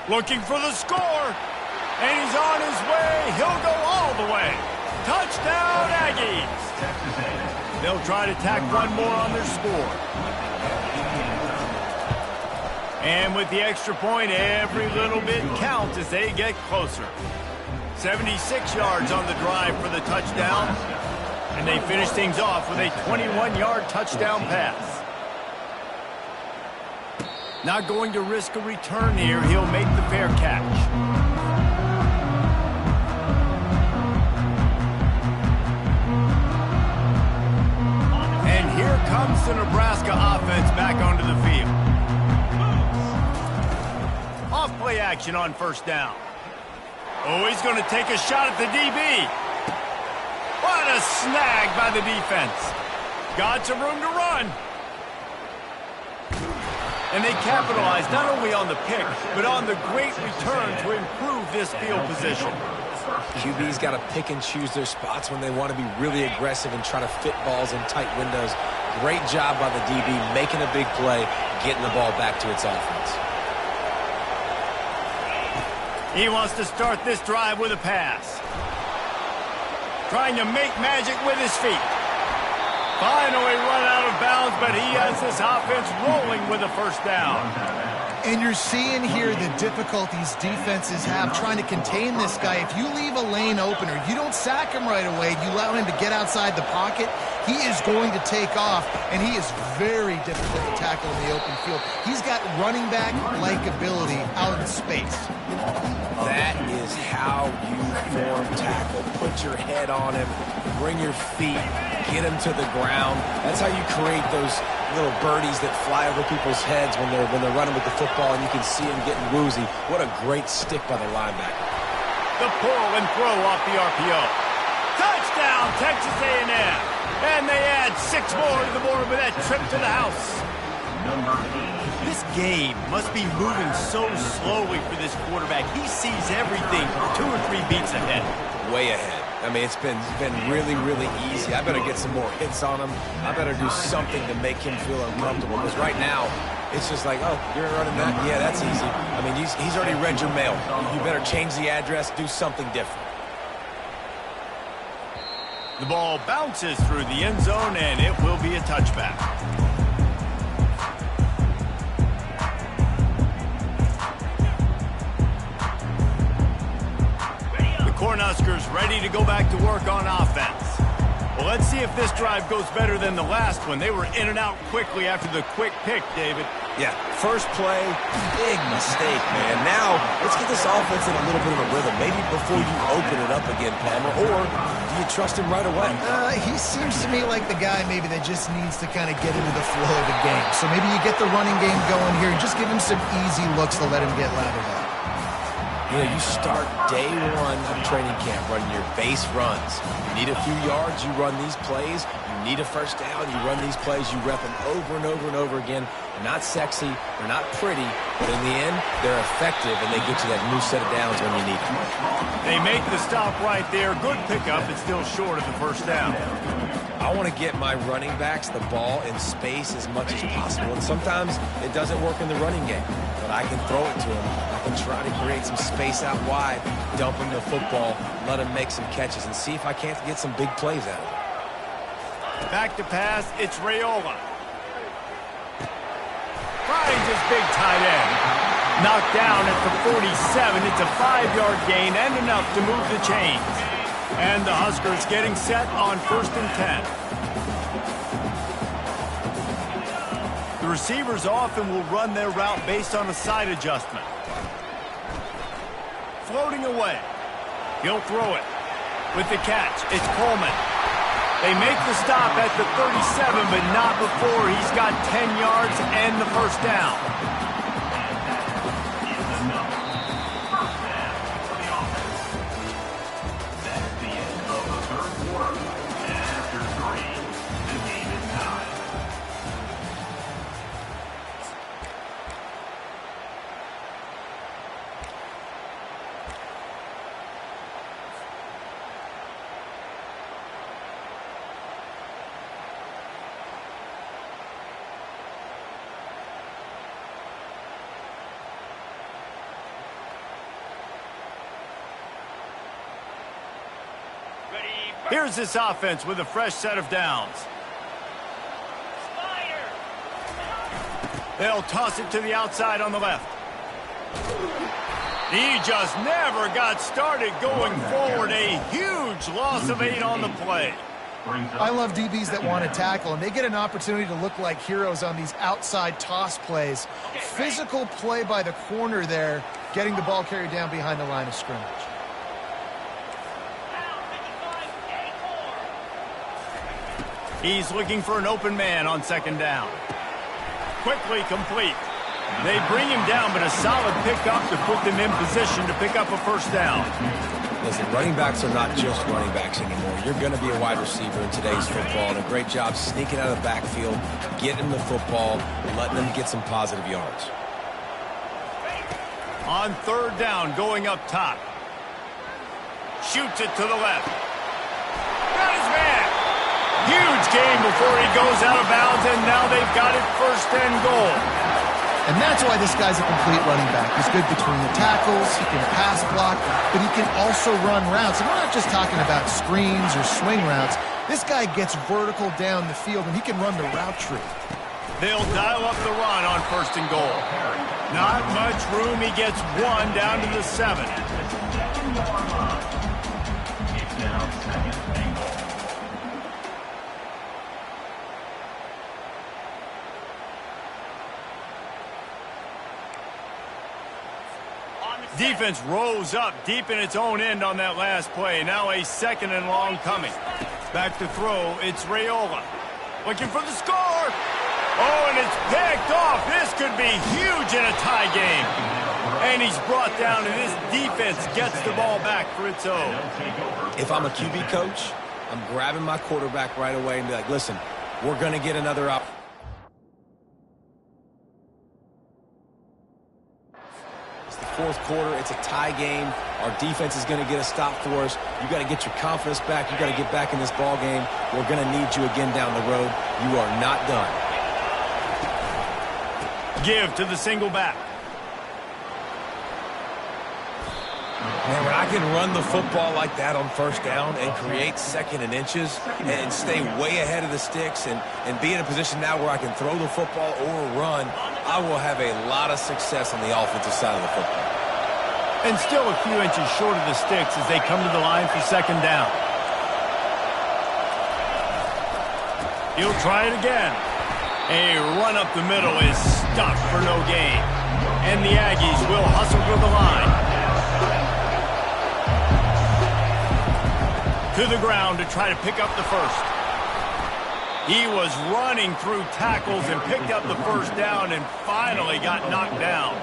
Looking for the score, and he's on his way. He'll go all the way. Touchdown, Aggies! They'll try to tack one more on their score. And with the extra point, every little bit counts as they get closer. 76 yards on the drive for the touchdown. And they finish things off with a 21-yard touchdown pass. Not going to risk a return here. He'll make the fair catch. And here comes the Nebraska offense back onto the field. Off play action on first down. Oh, he's going to take a shot at the DB. What a snag by the defense. Got some room to run. And they capitalized not only on the pick, but on the great return to improve this field position. QB's got to pick and choose their spots when they want to be really aggressive and try to fit balls in tight windows. Great job by the DB making a big play, getting the ball back to its offense. He wants to start this drive with a pass. Trying to make magic with his feet. Finally run out of bounds, but he has this offense rolling with a first down. And you're seeing here the difficulties defenses have trying to contain this guy. If you leave a lane open or you don't sack him right away, you allow him to get outside the pocket, he is going to take off, and he is very difficult to tackle in the open field. He's got running back-like ability out in space. That is how you form tackle. Put your head on him, bring your feet, get him to the ground. That's how you create those little birdies that fly over people's heads when they're running with the football, and you can see them getting woozy. What a great stick by the linebacker. The pull and throw off the RPO. Touchdown, Texas A&M. And they add 6 more to the board with that trip to the house. This game must be moving so slowly for this quarterback. He sees everything 2 or 3 beats ahead. Way ahead. I mean, it's been really, really easy. I better get some more hits on him. I better do something to make him feel uncomfortable. Because right now, it's just like, oh, you're running that? Yeah, that's easy. I mean, he's already read your mail. You better change the address, do something different. The ball bounces through the end zone, and it will be a touchback. Cornhuskers ready to go back to work on offense. Well, let's see if this drive goes better than the last one. They were in and out quickly after the quick pick, David. Yeah, first play, big mistake, man. Now, let's get this offense in a little bit of a rhythm. Maybe before you open it up again, Palmer, or do you trust him right away? He seems to me like the guy maybe that just needs to kind of get into the flow of the game. So maybe you get the running game going here and just give him some easy looks to let him get lathered up. You know, you start day 1 of training camp running your base runs. You need a few yards, you run these plays. You need a first down, you run these plays. You rep them over and over and over again. They're not sexy, they're not pretty, but in the end, they're effective, and they get you that new set of downs when you need them. They make the stop right there. Good pickup, but still short of the first down. I want to get my running backs the ball in space as much as possible, and sometimes it doesn't work in the running game, but I can throw it to them. I can try to create some space out wide, dump him the football, let him make some catches, and see if I can't get some big plays out of it. Back to pass, it's Raiola. Finds his big tight end. Knocked down at the 47. It's a 5-yard gain and enough to move the chains. And the Huskers getting set on 1st and 10. The receivers often will run their route based on a side adjustment. Floating away. He'll throw it. With the catch, it's Coleman. They make the stop at the 37, but not before he's got 10 yards and the first down. Here's this offense with a fresh set of downs. They'll toss it to the outside on the left. He just never got started going forward. A huge loss of 8 on the play. I love DBs that want to tackle, and they get an opportunity to look like heroes on these outside toss plays. Physical play by the corner there, getting the ball carried down behind the line of scrimmage. He's looking for an open man on 2nd down. Quickly complete. They bring him down, but a solid pickup to put them in position to pick up a first down. Listen, running backs are not just running backs anymore. You're going to be a wide receiver in today's football, and a great job sneaking out of the backfield, getting the football, and letting them get some positive yards. On 3rd down, going up top. Shoots it to the left. Got his man. Huge gain before he goes out of bounds, and now they've got it 1st and goal. And that's why this guy's a complete running back. He's good between the tackles, he can pass block, but he can also run routes. And we're not just talking about screens or swing routes. This guy gets vertical down the field, and he can run the route tree. They'll dial up the run on 1st and goal. Not much room. He gets 1 down to the 7. defense rose up deep in its own end on that last play. Now a 2nd and long coming. Back to throw, it's Raiola. Looking for the score. Oh, and it's picked off. This could be huge in a tie game. And he's brought down, and this defense gets the ball back for its own. If I'm a QB coach, I'm grabbing my quarterback right away and be like, listen, we're going to get another opportunity. It's the 4th quarter. It's a tie game. Our defense is going to get a stop for us. You got to get your confidence back. You got to get back in this ball game. We're going to need you again down the road. You are not done. Give to the single back. Man, when I can run the football like that on 1st down and create 2nd and inches and stay way ahead of the sticks and be in a position now where I can throw the football or run, I will have a lot of success on the offensive side of the football. And still a few inches short of the sticks as they come to the line for 2nd down. He'll try it again. A run up the middle is stuffed for no gain. And the Aggies will hustle to the line. To the ground to try to pick up the 1st. He was running through tackles and picked up the 1st down and finally got knocked down.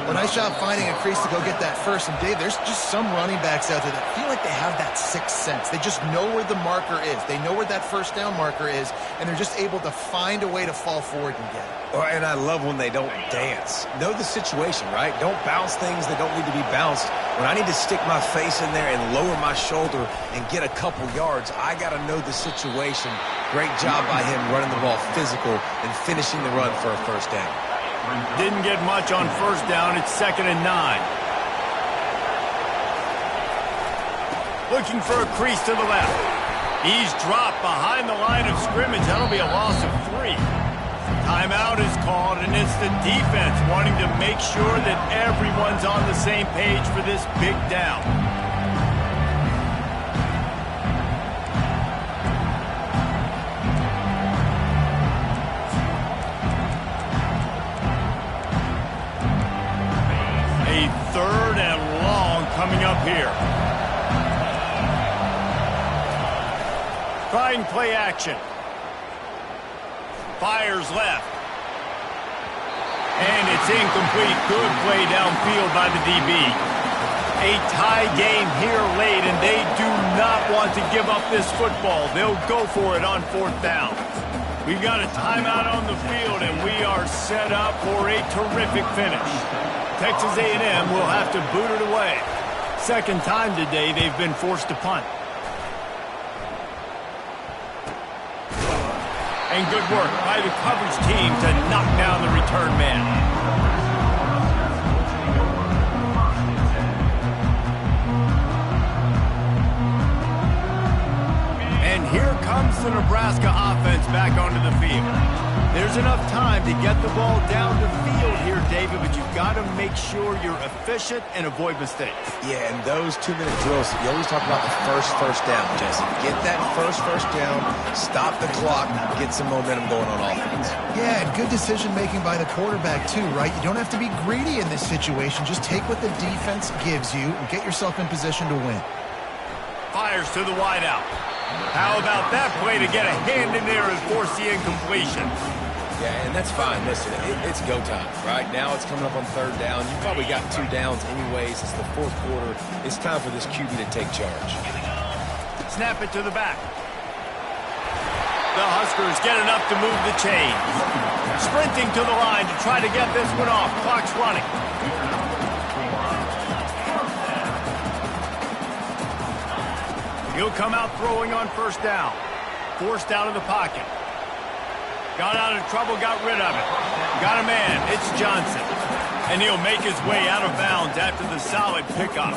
Well, nice job finding a crease to go get that 1st. And, Dave, there's just some running backs out there that feel like they have that 6th sense. They just know where the marker is. They know where that 1st down marker is, and they're just able to find a way to fall forward and get it. And I love when they don't dance. Know the situation, right? Don't bounce things that don't need to be bounced. When I need to stick my face in there and lower my shoulder and get a couple yards, I got to know the situation. Great job by him running the ball physical and finishing the run for a 1st down. Didn't get much on 1st down. It's 2nd and 9. Looking for a crease to the left. He's dropped behind the line of scrimmage. That'll be a loss of 3. Timeout is called, and it's the defense wanting to make sure that everyone's on the same page for this big down. A 3rd and long coming up here. Trying play action. Fires left. And it's incomplete. Good play downfield by the DB. A tie game here late, and they do not want to give up this football. They'll go for it on 4th down. We've got a timeout on the field, and we are set up for a terrific finish. Texas A&M will have to boot it away. 2nd time today they've been forced to punt. And good work by the coverage team to knock down the return man. And here comes the Nebraska offense back onto the field. There's enough time to get the ball down the field here, David, but you've got to make sure you're efficient and avoid mistakes. Yeah, and those 2-minute drills, you always talk about the first down, Jesse. Get that first down, stop the clock, get some momentum going on offense. Yeah, and good decision-making by the quarterback, too, right? You don't have to be greedy in this situation. Just take what the defense gives you and get yourself in position to win. Fires to the wideout. How about that play to get a hand in there and force the incompletion? Yeah, and that's fine. Listen, it's go time, right? Now it's coming up on 3rd down. You probably got 2 downs anyways. It's the 4th quarter. It's time for this QB to take charge. Snap it to the back. The Huskers get enough to move the chains. Sprinting to the line to try to get this one off. Clock's running. He'll come out throwing on 1st down. Forced out of the pocket. Got out of trouble, got rid of it. Got a man, it's Johnson. And he'll make his way out of bounds after the solid pickup.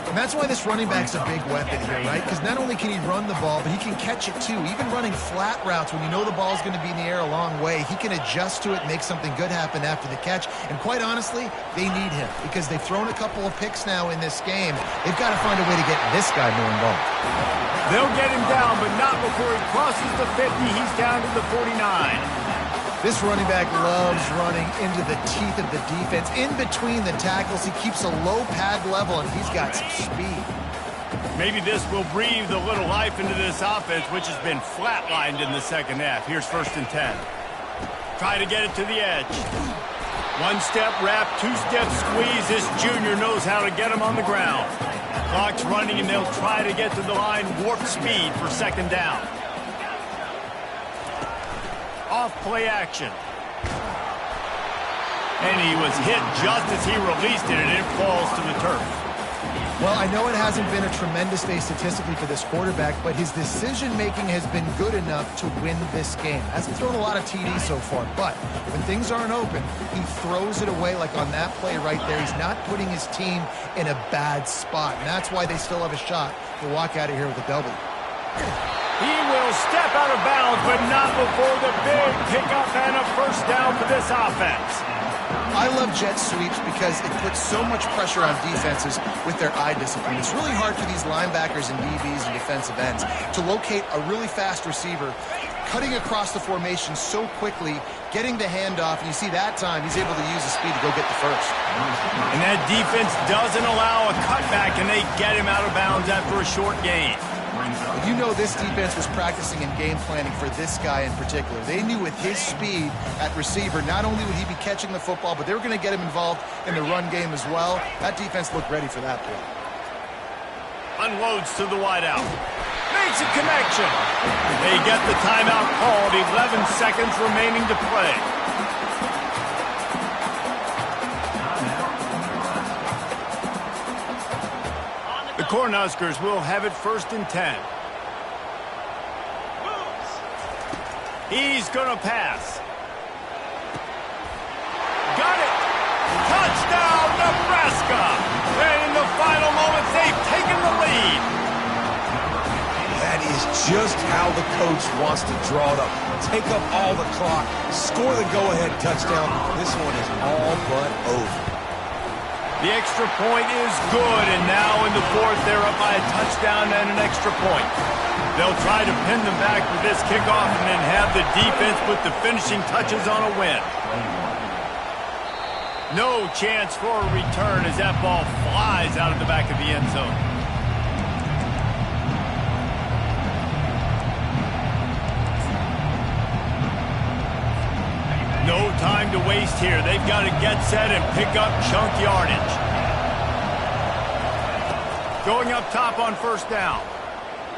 And that's why this running back's a big weapon here, right? Because not only can he run the ball, but he can catch it too. Even running flat routes when you know the ball's going to be in the air a long way, he can adjust to it, make something good happen after the catch. And quite honestly, they need him because they've thrown a couple of picks now in this game. They've got to find a way to get this guy more involved. They'll get him down, but not before he crosses the 50. He's down to the 49. This running back loves running into the teeth of the defense. In between the tackles, he keeps a low pad level, and he's got some speed. Maybe this will breathe a little life into this offense, which has been flatlined in the second half. Here's 1st and 10. Try to get it to the edge. One-step wrap, two-step squeeze. This junior knows how to get him on the ground. Clock's running, and they'll try to get to the line warp speed for 2nd down. Off play action. And he was hit just as he released it, and it falls to the turf. Well, I know it hasn't been a tremendous day statistically for this quarterback, but his decision-making has been good enough to win this game. Hasn't thrown a lot of TDs so far, but when things aren't open, he throws it away like on that play right there. He's not putting his team in a bad spot, and that's why they still have a shot to walk out of here with a W. He will step out of bounds, but not before the big pickup and a 1st down for this offense. I love jet sweeps because it puts so much pressure on defenses with their eye discipline. It's really hard for these linebackers and DBs and defensive ends to locate a really fast receiver, cutting across the formation so quickly, getting the handoff, and you see that time he's able to use the speed to go get the first. And that defense doesn't allow a cutback, and they get him out of bounds after a short gain. You know this defense was practicing and game planning for this guy in particular. They knew with his speed at receiver, not only would he be catching the football, but they were going to get him involved in the run game as well. That defense looked ready for that play. Unloads to the wideout. Makes a connection. They get the timeout called. 11 seconds remaining to play. The Cornhuskers will have it 1st and 10. He's going to pass. Got it. Touchdown, Nebraska. And in the final moments, they've taken the lead. That is just how the coach wants to draw it up. Take up all the clock, score the go-ahead touchdown. This one is all but over. The extra point is good, and now in the 4th, they're up by a touchdown and an extra point. They'll try to pin them back with this kickoff and then have the defense put the finishing touches on a win. No chance for a return as that ball flies out of the back of the end zone. No time to waste here. They've got to get set and pick up chunk yardage. Going up top on 1st down.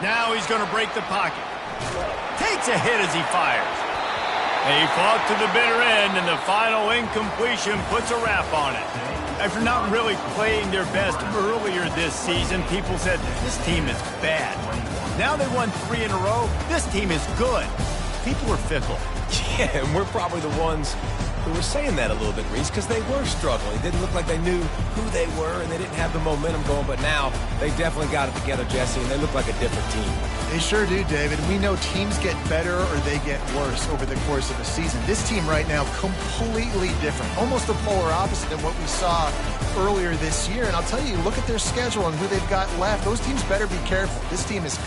Now he's going to break the pocket. Takes a hit as he fires. He fought to the bitter end, and the final incompletion puts a wrap on it. After not really playing their best earlier this season, people said, this team is bad. Now they won 3 in a row. This team is good. People are fickle. Yeah, and we're probably the ones who were saying that a little bit, Reese, because they were struggling. It didn't look like they knew who they were, and they didn't have the momentum going, but now they definitely got it together, Jesse, and they look like a different team. They sure do, David. We know teams get better or they get worse over the course of a season. This team right now, completely different. Almost the polar opposite than what we saw earlier this year. And I'll tell you, look at their schedule and who they've got left. Those teams better be careful. This team is...